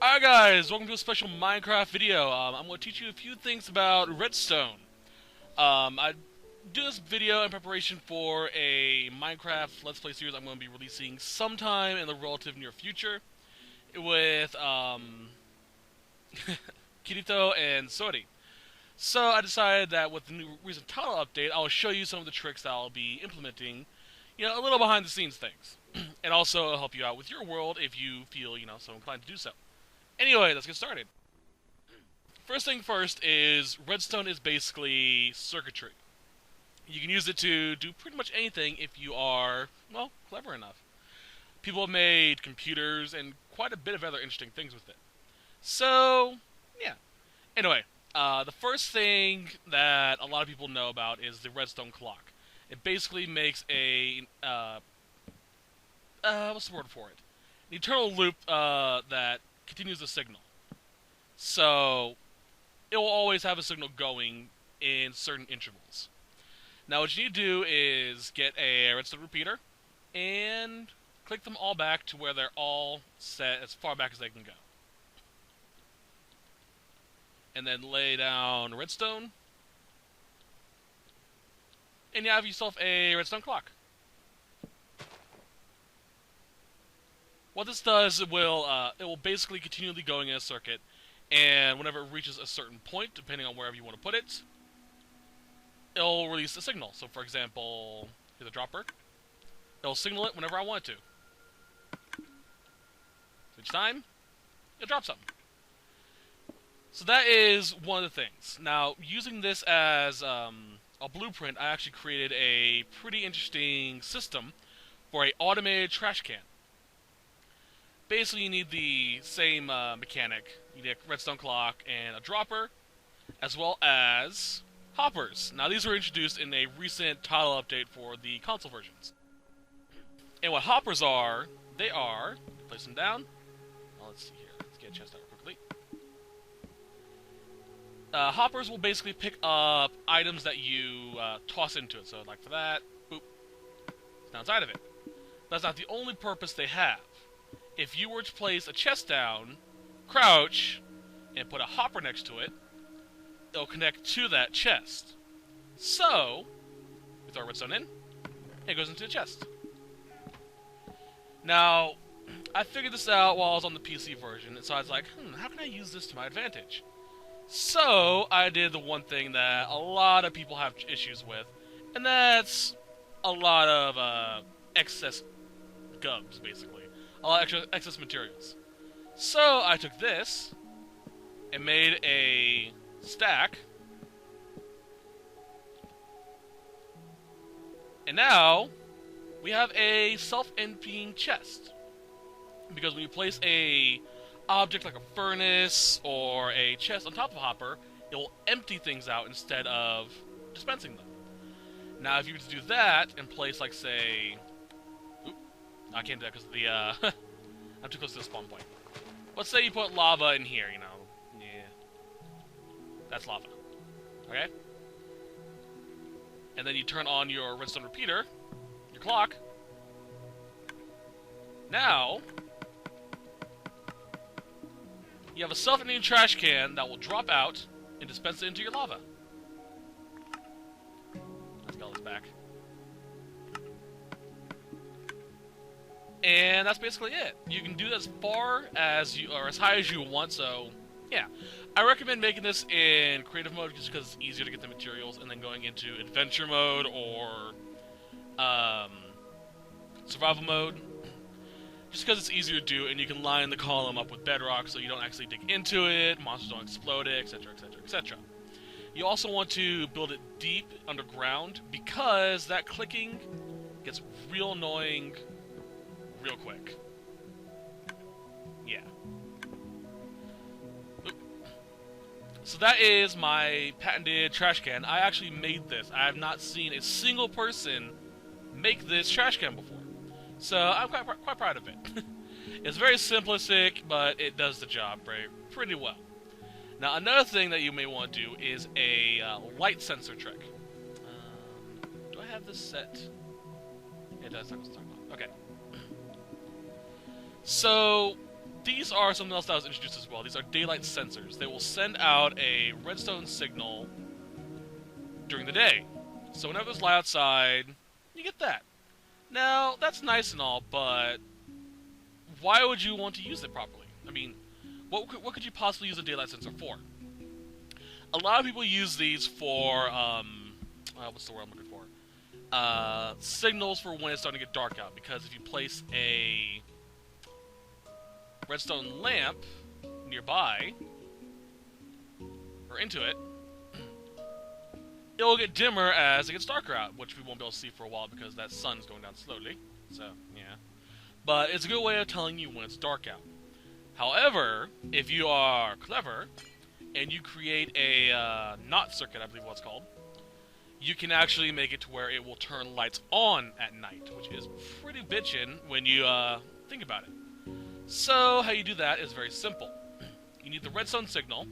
Alright guys, welcome to a special Minecraft video. I'm going to teach you a few things about Redstone. I do this video in preparation for a Minecraft Let's Play series I'm going to be releasing sometime in the relative near future with Kirito and Sori. So I decided that with the new recent title update, I'll show you some of the tricks that I'll be implementing, a little behind the scenes things. And also it'll help you out with your world if you feel, so inclined to do so. Anyway, let's get started. First thing first is redstone is basically circuitry. You can use it to do pretty much anything if you are, well, clever enough. People have made computers and quite a bit of other interesting things with it. So, yeah. Anyway, the first thing that a lot of people know about is the Redstone Clock. It basically makes a, what's the word for it? An eternal loop that continues the signal. So, it will always have a signal going in certain intervals. Now what you need to do is get a redstone repeater and click them all back to where they're all set as far back as they can go. And then lay down redstone. And you have yourself a redstone clock. What this does, it will basically continually going in a circuit, and whenever it reaches a certain point, depending on wherever you want to put it, it'll release a signal. So, for example, here's a dropper. It'll signal it whenever I want it to. Each time, it'll drop something. So that is one of the things. Now, using this as a blueprint, I actually created a pretty interesting system for an automated trash can. Basically, you need the same mechanic. You need a redstone clock and a dropper, as well as hoppers. Now, these were introduced in a recent title update for the console versions. And what hoppers are, they are, place them down. Well, let's see here. Let's get a chest out quickly. Hoppers will basically pick up items that you toss into it. So, like for that, boop, it's now inside of it. That's not the only purpose they have. If you were to place a chest down, crouch, and put a hopper next to it, it'll connect to that chest. So, we throw redstone in, and it goes into the chest. Now, I figured this out while I was on the PC version, and so I was like, how can I use this to my advantage? So, I did the one thing that a lot of people have issues with, and that's a lot of excess gubs, basically. A lot of excess materials. So I took this and made a stack. And now we have a self-emptying chest. Because when you place a object like a furnace or a chest on top of a hopper, it will empty things out instead of dispensing them. Now if you were to do that and place, like, say... I can't do that because of the, I'm too close to the spawn point. Let's say you put lava in here, Yeah. That's lava. Okay? And then you turn on your redstone repeater, your clock. Now, you have a self-emptying trash can that will drop out and dispense it into your lava. Let's get all this back. And that's basically it. You can do that as far as you, or as high as you want, so, yeah. I recommend making this in creative mode just because it's easier to get the materials, and then going into adventure mode or survival mode. Just because it's easier to do, and you can line the column up with bedrock so you don't actually dig into it, monsters don't explode it, etc, etc, etc. You also want to build it deep underground, because that clicking gets real annoying real quick. Yeah. Oop. So that is my patented trash can. I actually made this. I have not seen a single person make this trash can before. So I'm quite proud of it. It's very simplistic, but it does the job pretty well. Now another thing that you may want to do is a light sensor trick. Do I have this set? It does. Okay. So, these are something else that was introduced as well. These are daylight sensors. They will send out a redstone signal during the day. So whenever it's light outside, you get that. Now, that's nice and all, but why would you want to use it properly? I mean, what could you possibly use a daylight sensor for? A lot of people use these for, what's the word I'm looking for? Signals for when it's starting to get dark out, because if you place a redstone lamp nearby, or into it, it'll get dimmer as it gets darker out, which we won't be able to see for a while because that sun is going down slowly, so, yeah. But it's a good way of telling you when it's dark out. However, if you are clever, and you create a knot circuit, I believe what it's called, you can actually make it to where it will turn lights on at night, which is pretty bitchin' when you think about it. So, how you do that is very simple. You need the redstone signal,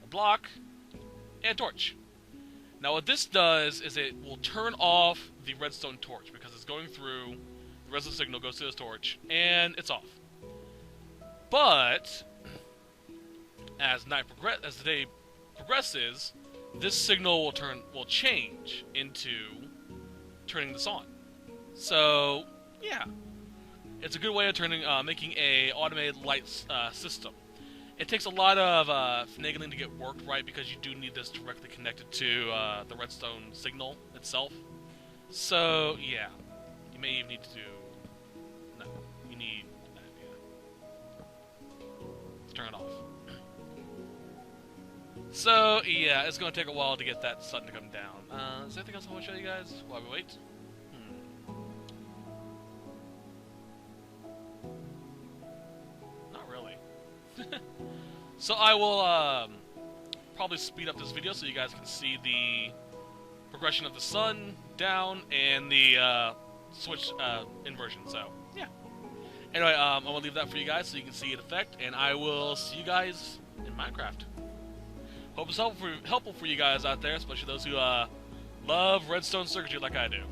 a block, and a torch. Now what this does is it will turn off the redstone torch because it's going through, the redstone signal goes to this torch, and it's off. But as the day progresses, this signal will change into turning this on. So yeah, it's a good way of making a automated light system. It takes a lot of finagling to get worked right because you do need this directly connected to the redstone signal itself. So yeah, you may even need to do. No, you need that. Yeah. Let's turn it off. So yeah, it's going to take a while to get that sun to come down. Is there anything else I want to show you guys while we wait? Not really. So I will probably speed up this video so you guys can see the progression of the sun down and the switch inversion. So yeah. Anyway, I'm gonna leave that for you guys so you can see it effect, and I will see you guys in Minecraft. Hope it's helpful for you guys out there, especially those who love redstone circuitry like I do.